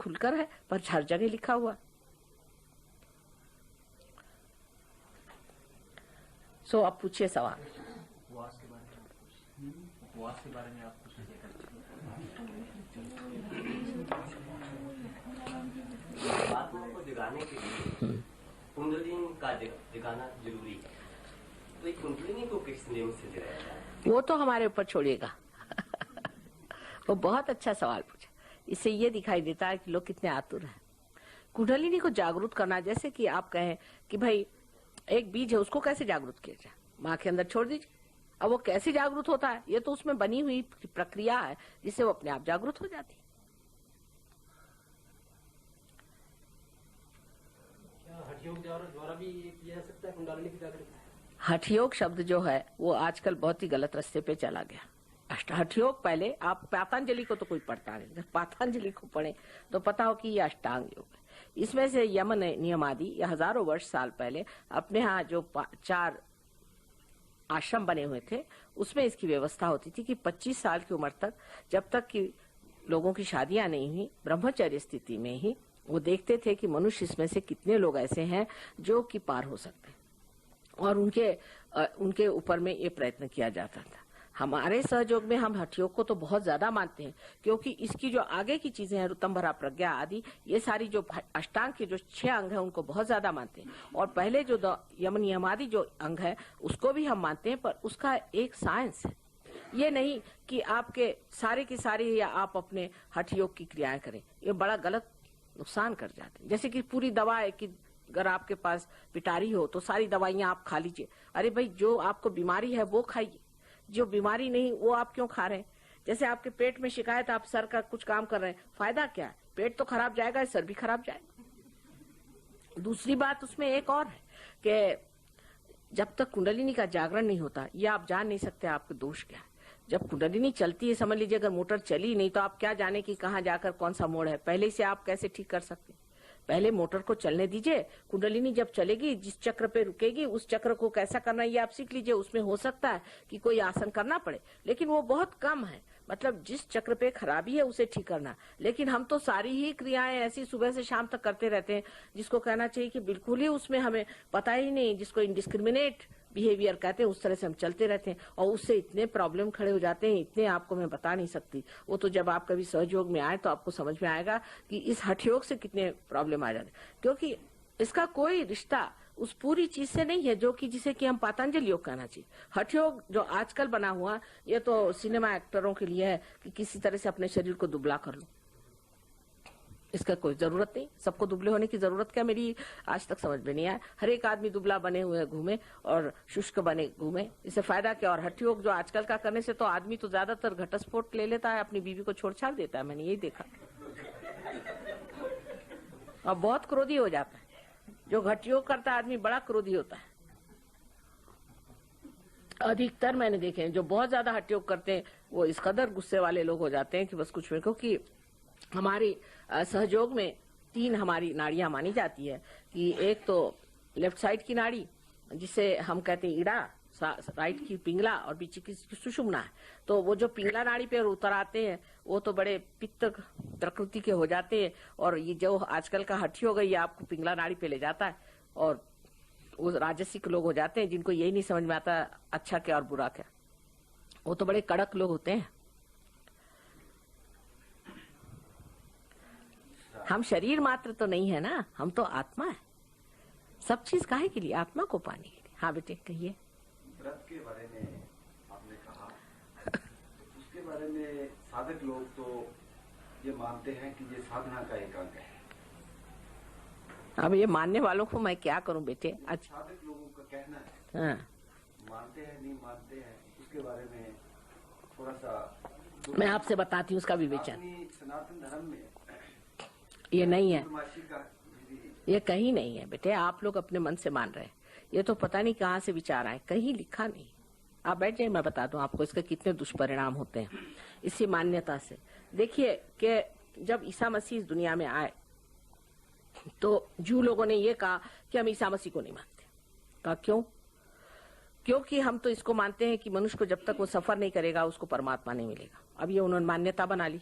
खुलकर है, पर हर जगह लिखा हुआ। सो अब पूछिए सवाल। उपवास के बारे में आप कुछ आत्मा को जगाने के लिए कुंडलिनी का जगाना जरूरी है, तो ये कुंडलिनी को किस नियम से जगाया जाए? वो तो हमारे ऊपर छोड़िएगा। वो बहुत अच्छा सवाल पूछा। इससे ये दिखाई देता है कि लोग कितने आतुर हैं। कुंडलिनी को जागरूक करना, जैसे कि आप कहें कि भाई एक बीज है, उसको कैसे जागरूक किया जाए? माँ के अंदर छोड़ दीजिए। अब वो कैसे जागरूक होता है? ये तो उसमें बनी हुई प्रक्रिया है जिससे वो अपने आप जागरूक हो जाती है। हठयोग द्वारा भी किया जा सकता है कुंडलिनी की जागृति? हठयोग शब्द जो है वो आजकल बहुत ही गलत रास्ते पे चला गया। हठयोग पहले आप पतंजलि को तो कोई पढ़ता नहीं, अगर पतंजलि को पढ़े तो पता हो कि ये अष्टांग योग है। इसमें से यम नियम आदि ये हजारों वर्ष साल पहले अपने यहाँ जो 4 आश्रम बने हुए थे उसमें इसकी व्यवस्था होती थी कि 25 साल की उम्र तक, जब तक कि लोगों की शादियां नहीं हुई, ब्रह्मचर्य स्थिति में ही वो देखते थे कि मनुष्य इसमें से कितने लोग ऐसे हैं जो कि पार हो सकते हैं, और उनके ऊपर में ये प्रयत्न किया जाता था। हमारे सहयोग में हम हठयोग को तो बहुत ज्यादा मानते हैं, क्योंकि इसकी जो आगे की चीजें हैं, ऋतंभरा प्रज्ञा आदि, ये सारी जो अष्टांग के जो 6 अंग हैं उनको बहुत ज्यादा मानते हैं। और पहले जो यम नियम आदि जो अंग है उसको भी हम मानते हैं, पर उसका एक साइंस है। ये नहीं कि आपके सारे की सारी या आप अपने हठयोग की क्रियाएं करें, ये बड़ा गलत नुकसान कर जाते हैं। जैसे कि पूरी दवा है कि अगर आपके पास पिटारी हो तो सारी दवाइयां आप खा लीजिए। अरे भाई, जो आपको बीमारी है वो खाइए, जो बीमारी नहीं वो आप क्यों खा रहे हैं? जैसे आपके पेट में शिकायत, आप सर का कुछ काम कर रहे हैं, फायदा क्या है? पेट तो खराब जाएगा, सर भी खराब जाएगा। दूसरी बात उसमें एक और है कि जब तक कुंडलिनी का जागरण नहीं होता, ये आप जान नहीं सकते आपके दोष क्या है। जब कुंडलिनी चलती है, समझ लीजिए अगर मोटर चली नहीं तो आप क्या जाने कि कहाँ जाकर कौन सा मोड़ है, पहले से आप कैसे ठीक कर सकते हैं? पहले मोटर को चलने दीजिए। कुंडलिनी जब चलेगी, जिस चक्र पे रुकेगी उस चक्र को कैसा करना ये आप सीख लीजिए। उसमें हो सकता है कि कोई आसन करना पड़े, लेकिन वो बहुत कम है। मतलब जिस चक्र पे खराबी है उसे ठीक करना। लेकिन हम तो सारी ही क्रियाएं ऐसी सुबह से शाम तक करते रहते हैं, जिसको कहना चाहिए कि बिल्कुल ही उसमें हमें पता ही नहीं, जिसको इनडिस्क्रिमिनेट बिहेवियर कहते हैं, उस तरह से हम चलते रहते हैं, और उससे इतने प्रॉब्लम खड़े हो जाते हैं, इतने आपको मैं बता नहीं सकती। वो तो जब आप कभी सहयोग में आए तो आपको समझ में आएगा कि इस हठयोग से कितने प्रॉब्लम आ जाते हैं, क्योंकि इसका कोई रिश्ता उस पूरी चीज से नहीं है जो कि जिसे कि हम पतंजलि योग कहना चाहिए। हठयोग जो आजकल बना हुआ, ये तो सिनेमा एक्टरों के लिए है कि किसी तरह से अपने शरीर को दुबला कर लो। इसका कोई जरूरत नहीं, सबको दुबले होने की जरूरत क्या, मेरी आज तक समझ में नहीं आया। हर एक आदमी दुबला बने हुए घूमे और शुष्क बने घूमे, इससे फायदा क्या? और हठयोग जो आजकल का करने से तो आदमी तो ज्यादातर घटस्फोट ले लेता है, अपनी बीवी को छोड़ छाड़ देता है, मैंने यही देखा। और बहुत क्रोधी हो जाता है। जो हठयोग करता है आदमी बड़ा क्रोधी होता है। अधिकतर मैंने देखे हैं जो बहुत ज्यादा हठयोग करते हैं वो इस कदर गुस्से वाले लोग हो जाते हैं कि बस कुछ में, क्योंकि हमारी सहयोग में 3 हमारी नाड़ियां मानी जाती है कि एक तो लेफ्ट साइड की नाड़ी जिसे हम कहते हैं ईड़ा, राइट की पिंगला और बीच की सुषुम्ना है। तो वो जो पिंगला नाड़ी पे उतर आते हैं वो तो बड़े पित्त प्रकृति के हो जाते हैं, और ये जो आजकल का हठयोग है ये आपको पिंगला नाड़ी पे ले जाता है, और वो राजसिक लोग हो जाते हैं जिनको यही नहीं समझ में आता अच्छा क्या और बुरा क्या। वो तो बड़े कड़क लोग होते हैं। हम शरीर मात्र तो नहीं है ना, हम तो आत्मा है। सब चीज काहे के लिए? आत्मा को पाने के लिए। हाँ बेटे कहिए। व्रत के बारे में आपने कहा, उसके बारे में साधक लोग तो ये मानते हैं कि ये साधना का एक अंग है। अब ये मानने वालों को मैं क्या करूं बेटे? अच्छा, साधक लोगों का कहना है। हाँ। मानते हैं नहीं मानते हैं उसके बारे में थोड़ा सा मैं आपसे बताती हूँ उसका विवेचन। सनातन धर्म में ये नहीं है, ये कहीं नहीं है बेटे। आप लोग अपने मन से मान रहे हैं, ये तो पता नहीं कहाँ से विचार आए, कहीं लिखा नहीं। आप बैठ जाइए, मैं बता दूं आपको इसके कितने दुष्परिणाम होते हैं इसी मान्यता से। देखिए कि जब ईसा मसीह इस दुनिया में आए तो जू लोगों ने ये कहा कि हम ईसा मसीह को नहीं मानते। कहा क्यों? क्योंकि हम तो इसको मानते हैं कि मनुष्य को जब तक वो सफर नहीं करेगा उसको परमात्मा नहीं मिलेगा। अब ये उन्होंने मान्यता बना ली।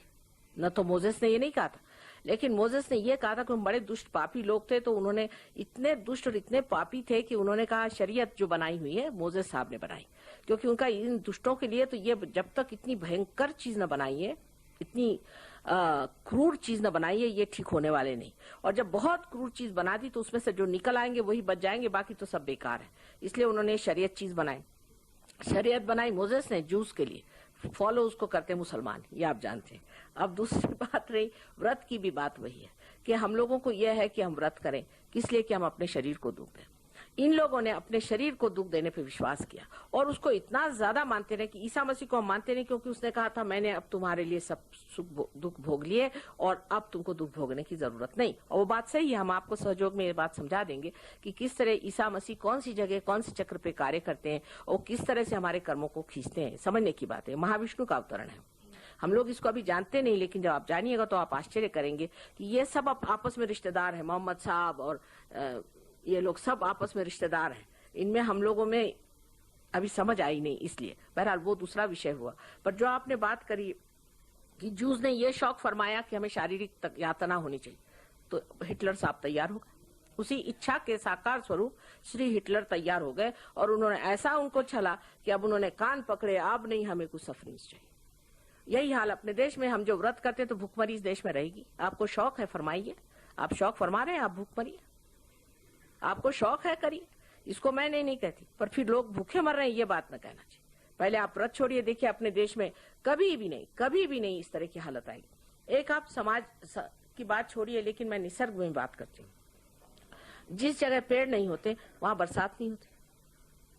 न तो मोसेस ने ये नहीं कहा था लेकिन मोसेस ने यह कहा था कि हम बड़े दुष्ट पापी लोग थे, तो उन्होंने इतने दुष्ट और इतने पापी थे कि उन्होंने कहा शरीयत जो बनाई हुई है मोसेस साहब ने बनाई, क्योंकि उनका इन दुष्टों के लिए तो ये जब तक इतनी भयंकर चीज न बनाई है, इतनी क्रूर चीज न बनाई है, ये ठीक होने वाले नहीं। और जब बहुत क्रूर चीज बना दी तो उसमें से जो निकल आएंगे वही बच जाएंगे, बाकी तो सब बेकार है। इसलिए उन्होंने शरीयत चीज बनाई। शरीयत बनाई मोसेस ने जूस के लिए, फॉलो उसको करते मुसलमान, ये आप जानते हैं। अब दूसरी बात रही व्रत की, भी बात वही है कि हम लोगों को यह है कि हम व्रत करें, किस लिए कि हम अपने शरीर को दुख दें। इन लोगों ने अपने शरीर को दुख देने पे विश्वास किया और उसको इतना ज्यादा मानते रहे कि ईसा मसीह को हम मानते नहीं, क्योंकि उसने कहा था मैंने अब तुम्हारे लिए सब सुख दुख भोग लिए और अब तुमको दुख भोगने की जरूरत नहीं। और वो बात सही है, हम आपको सहयोग में ये बात समझा देंगे कि किस तरह ईसा मसीह कौन सी जगह कौन सी चक्र पे कार्य करते हैं और किस तरह से हमारे कर्मों को खींचते हैं। समझने की बात है, महाविष्णु का अवतरण है। हम लोग इसको अभी जानते नहीं, लेकिन जब आप जानिएगा तो आप आश्चर्य करेंगे कि ये सब आपस में रिश्तेदार है। मोहम्मद साहब और ये लोग सब आपस में रिश्तेदार हैं। इनमें हम लोगों में अभी समझ आई नहीं, इसलिए बहरहाल वो दूसरा विषय हुआ। पर जो आपने बात करी कि जूस ने ये शौक फरमाया कि हमें शारीरिक यातना होनी चाहिए, तो हिटलर साहब तैयार हो गए। उसी इच्छा के साकार स्वरूप श्री हिटलर तैयार हो गए और उन्होंने ऐसा उनको छला कि अब उन्होंने कान पकड़े, अब नहीं हमें कुछ सफरिंग चाहिए। यही हाल अपने देश में, हम जो व्रत करते हैं तो भूखमरी इस देश में रहेगी। आपको शौक है, फरमाइए। आप शौक फरमा रहे हैं, आप भूखमरिए। आपको शौक है, करिए। इसको मैं नहीं कहती, पर फिर लोग भूखे मर रहे हैं, ये बात न कहना चाहिए। पहले आप व्रत छोड़िए, देखिए अपने देश में कभी भी नहीं इस तरह की हालत आएगी। एक आप समाज की बात छोड़िए, लेकिन मैं निसर्ग में बात करती हूँ। जिस जगह पेड़ नहीं होते वहां बरसात नहीं होती,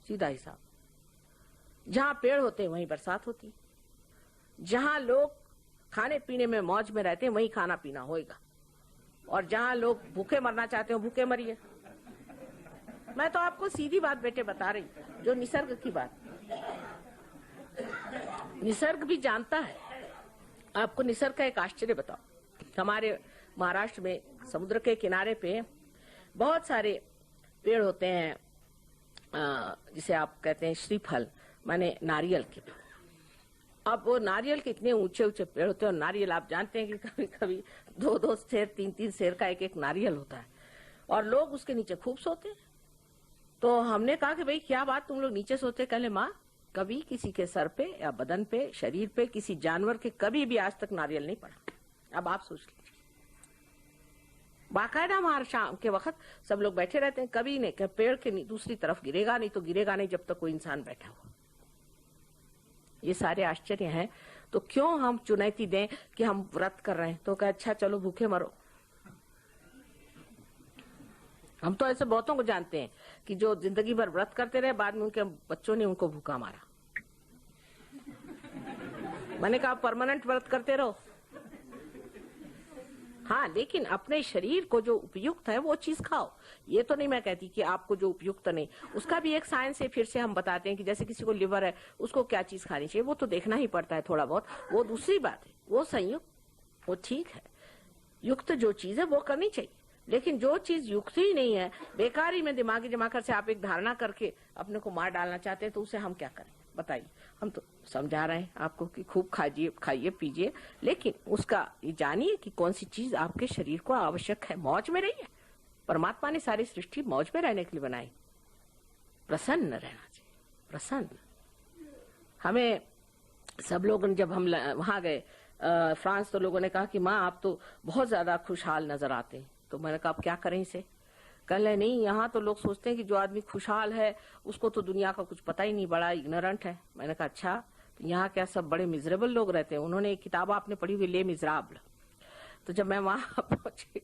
सीधा हिसाब। जहां पेड़ होते वहीं बरसात होती। जहां लोग खाने पीने में मौज में रहते हैं वहीं खाना पीना होएगा। और जहां लोग भूखे मरना चाहते हो, भूखे मरिए। मैं तो आपको सीधी बात बेटे बता रही, जो निसर्ग की बात। निसर्ग भी जानता है। आपको निसर्ग का एक आश्चर्य बताओ, हमारे महाराष्ट्र में समुद्र के किनारे पे बहुत सारे पेड़ होते हैं, जिसे आप कहते हैं श्रीफल, माने नारियल के। अब वो नारियल के इतने ऊंचे ऊंचे पेड़ होते हैं, और नारियल आप जानते हैं कि कभी कभी 2-2 सेर 3-3 सेर का एक नारियल होता है, और लोग उसके नीचे खूब सोते हैं। तो हमने कहा कि भाई क्या बात, तुम लोग नीचे सोते? कहले माँ, कभी किसी के सर पे या बदन पे, शरीर पे, किसी जानवर के कभी भी आज तक नारियल नहीं पड़ा। अब आप सोच लीजिए, बाकायदा हमारे शाम के वक्त सब लोग बैठे रहते हैं, कभी नहीं पेड़ के दूसरी तरफ गिरेगा नहीं, तो गिरेगा नहीं जब तक कोई इंसान बैठा हो। ये सारे आश्चर्य हैं। तो क्यों हम चुनौती दें कि हम व्रत कर रहे हैं, तो कहे अच्छा चलो भूखे मरो। हम तो ऐसे बहुतों को जानते हैं कि जो जिंदगी भर व्रत करते रहे, बाद में उनके बच्चों ने उनको भूखा मारा। मैंने कहा परमानेंट व्रत करते रहो, हाँ, लेकिन अपने शरीर को जो उपयुक्त है वो चीज खाओ। ये तो नहीं मैं कहती कि आपको जो उपयुक्त नहीं, उसका भी एक साइंस है। फिर से हम बताते हैं कि जैसे किसी को लिवर है, उसको क्या चीज खानी चाहिए, वो तो देखना ही पड़ता है थोड़ा बहुत, वो दूसरी बात है। वो संयुक्त, वो ठीक है, युक्त जो चीज है वो करनी चाहिए। लेकिन जो चीज युक्त ही नहीं है, बेकारी में दिमागी जमाकर से आप एक धारणा करके अपने को मार डालना चाहते हैं, तो उसे हम क्या करें बताइए। हम तो समझा रहे हैं आपको कि खूब खाइए पीजिए, लेकिन उसका ये जानिए कि कौन सी चीज आपके शरीर को आवश्यक है। मौज में रहिए। परमात्मा ने सारी सृष्टि मौज में रहने के लिए बनाई। प्रसन्न रहना चाहिए, प्रसन्न। हमें सब लोग जब हम वहां गए फ्रांस, तो लोगों ने कहा कि माँ आप तो बहुत ज्यादा खुशहाल नजर आते हैं। तो मैंने कहा आप क्या करें इसे? कल नहीं, यहाँ तो लोग सोचते हैं कि जो आदमी खुशहाल है उसको तो दुनिया का कुछ पता ही नहीं, बड़ा इग्नोरेंट है। मैंने कहा अच्छा, तो यहाँ क्या सब बड़े मिजरेबल लोग रहते हैं? उन्होंने एक किताब आपने पढ़ी हुई, ले मिजराबल। तो जब मैं वहां पहुंची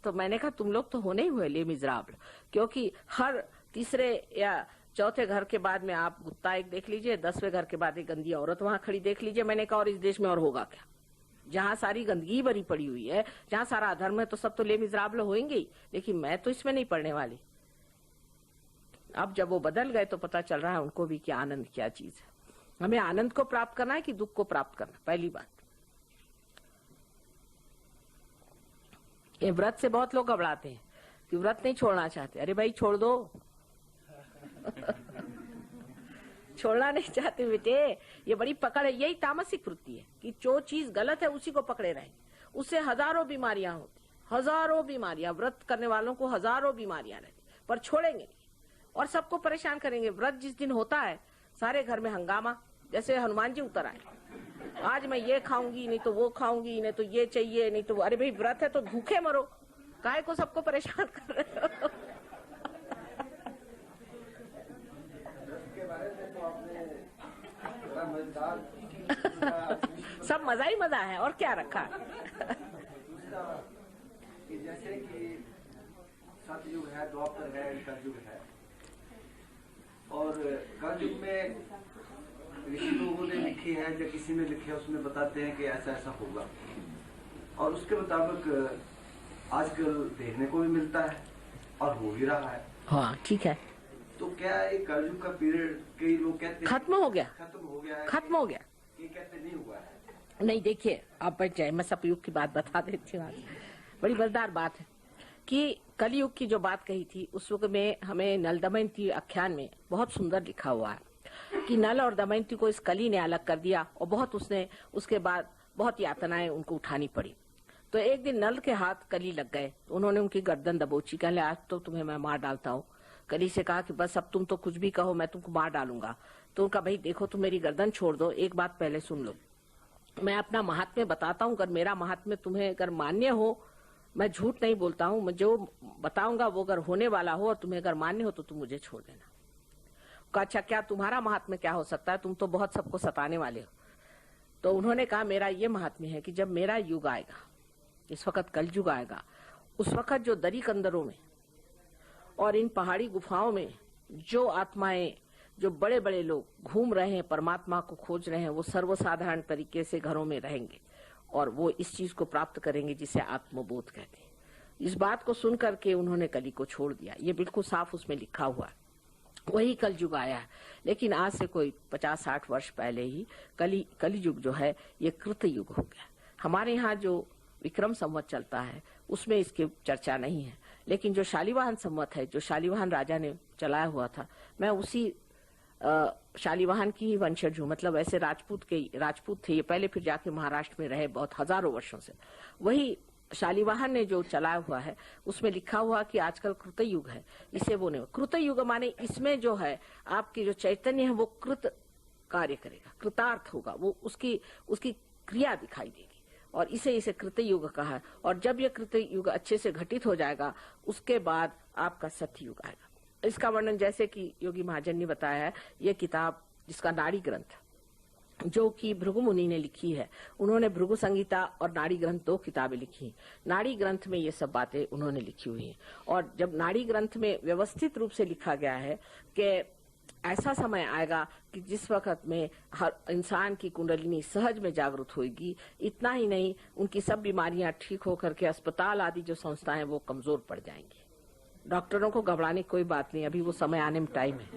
तो मैंने कहा तुम लोग तो होने ही हुए ले मिजराबल, क्योंकि हर तीसरे या चौथे घर के बाद में आप कुत्ता एक देख लीजिए, 10वें घर के बाद एक गंदी औरत वहां खड़ी देख लीजिए। मैंने कहा और इस देश में और होगा क्या? जहाँ सारी गंदगी भरी पड़ी हुई है, जहाँ सारा अधर्म है, तो सब तो ले मिजराबल होंगे ही। लेकिन मैं तो इसमें नहीं पढ़ने वाली। अब जब वो बदल गए तो पता चल रहा है उनको भी कि आनंद क्या चीज है। हमें आनंद को प्राप्त करना है कि दुख को प्राप्त करना, पहली बात। ये व्रत से बहुत लोग घबराते हैं कि व्रत नहीं छोड़ना चाहते। अरे भाई छोड़ दो। छोड़ना नहीं चाहते बेटे, ये बड़ी पकड़ है। यही तामसिक वृत्ति है कि जो चीज गलत है उसी को पकड़े रहेंगे, उससे हजारों बीमारियां होती, हजारों बीमारियां, व्रत करने वालों को हजारों बीमारियां रहती, पर छोड़ेंगे नहीं और सबको परेशान करेंगे। व्रत जिस दिन होता है सारे घर में हंगामा, जैसे हनुमान जी उतर आए, आज मैं ये खाऊंगी, नहीं तो वो खाऊंगी, नहीं तो ये चाहिए, नहीं तो अरे भाई व्रत है तो भूखे मरो, काहे को सबको परेशान कर रहे हो। सब मजा ही मजा है और क्या रखा। कि जैसे कि सतयुग है, द्वापर है, कलयुग है, और कलयुग में ऋषि लोगों ने लिखी है या किसी ने लिखी है, उसमें बताते हैं कि ऐसा ऐसा होगा, और उसके मुताबिक आजकल देखने को भी मिलता है और हो भी रहा है। हाँ ठीक है, तो क्या ये कलयुग का पीरियड कई लोग कहते हैं खत्म हो गया, खत्म हो गया है, खत्म हो गया? ये कहते नहीं हुआ है। नहीं, देखिए आप बैठ जाए, मैं सतयुग की बात बता देती हूँ। बड़ी मजेदार बात है कि कलयुग की जो बात कही थी उस वक्त में हमें नल दमयंती आख्यान में बहुत सुंदर लिखा हुआ है कि नल और दमयंती को इस कली ने अलग कर दिया और बहुत उसके बाद बहुत यातनाएं उनको उठानी पड़ी। तो एक दिन नल के हाथ कली लग गए, तो उन्होंने उनकी गर्दन दबोची, कहले आज तो तुम्हें मैं मार डालता हूँ। कली से कहा कि बस अब तुम तो कुछ भी कहो, मैं तुमको मार डालूंगा। तो उनका भाई देखो तुम मेरी गर्दन छोड़ दो, एक बात पहले सुन लो, मैं अपना महात्म्य बताता हूँ, अगर मेरा महात्म्य तुम्हें अगर मान्य हो, मैं झूठ नहीं बोलता हूँ, मैं जो बताऊंगा वो अगर होने वाला हो और तुम्हें अगर मान्य हो तो तुम मुझे छोड़ देना। कहा अच्छा क्या तुम्हारा महात्म्य क्या हो सकता है, तुम तो बहुत सबको सताने वाले हो। तो उन्होंने कहा मेरा ये महात्म्य है कि जब मेरा युग आएगा, इस वक्त कलयुग आएगा, उस वक्त जो दरी कंदरों में और इन पहाड़ी गुफाओं में जो आत्माएं, जो बड़े बड़े लोग घूम रहे हैं, परमात्मा को खोज रहे हैं, वो सर्वसाधारण तरीके से घरों में रहेंगे और वो इस चीज को प्राप्त करेंगे जिसे आत्मबोध कहते हैं। इस बात को सुन करके उन्होंने कली को छोड़ दिया, ये बिल्कुल साफ उसमें लिखा हुआ है। वही कलयुग आया है, लेकिन आज से कोई 50-60 वर्ष पहले ही कलियुग जो है ये कृत युग हो गया। हमारे यहाँ जो विक्रम संवत चलता है उसमें इसकी चर्चा नहीं है, लेकिन जो शालिवाहन संवत है, जो शालिवाहन राजा ने चलाया हुआ था, मैं उसी शालिवाहन की ही वंशज हूँ। मतलब ऐसे राजपूत थे ये, पहले फिर जाके महाराष्ट्र में रहे बहुत हजारों वर्षों से। वही शालिवाहन ने जो चलाया हुआ है उसमें लिखा हुआ कि आजकल कृत युग है, इसे वो नहीं। कृत युग माने इसमें जो है आपकी जो चैतन्य है वो कृत कार्य करेगा, कृतार्थ होगा, वो उसकी क्रिया दिखाई देगी, और इसे कृत युग कहा है। और जब ये कृत युग अच्छे से घटित हो जाएगा उसके बाद आपका सत्य युग आएगा। इसका वर्णन जैसे कि योगी महाजन ने बताया है, ये किताब जिसका नाड़ी ग्रंथ जो कि भृगु मुनि ने लिखी है, उन्होंने भृगु संहिता और नाड़ी ग्रंथ 2 किताबें लिखी। नाड़ी ग्रंथ में ये सब बातें उन्होंने लिखी हुई हैं, और जब नाड़ी ग्रंथ में व्यवस्थित रूप से लिखा गया है कि ऐसा समय आएगा कि जिस वक्त में हर इंसान की कुंडलिनी सहज में जागृत होगी। इतना ही नहीं, उनकी सब बीमारियां ठीक होकर के अस्पताल आदि जो संस्थाएं वो कमजोर पड़ जाएंगी। डॉक्टरों को घबराने की कोई बात नहीं, अभी वो समय आने में टाइम है।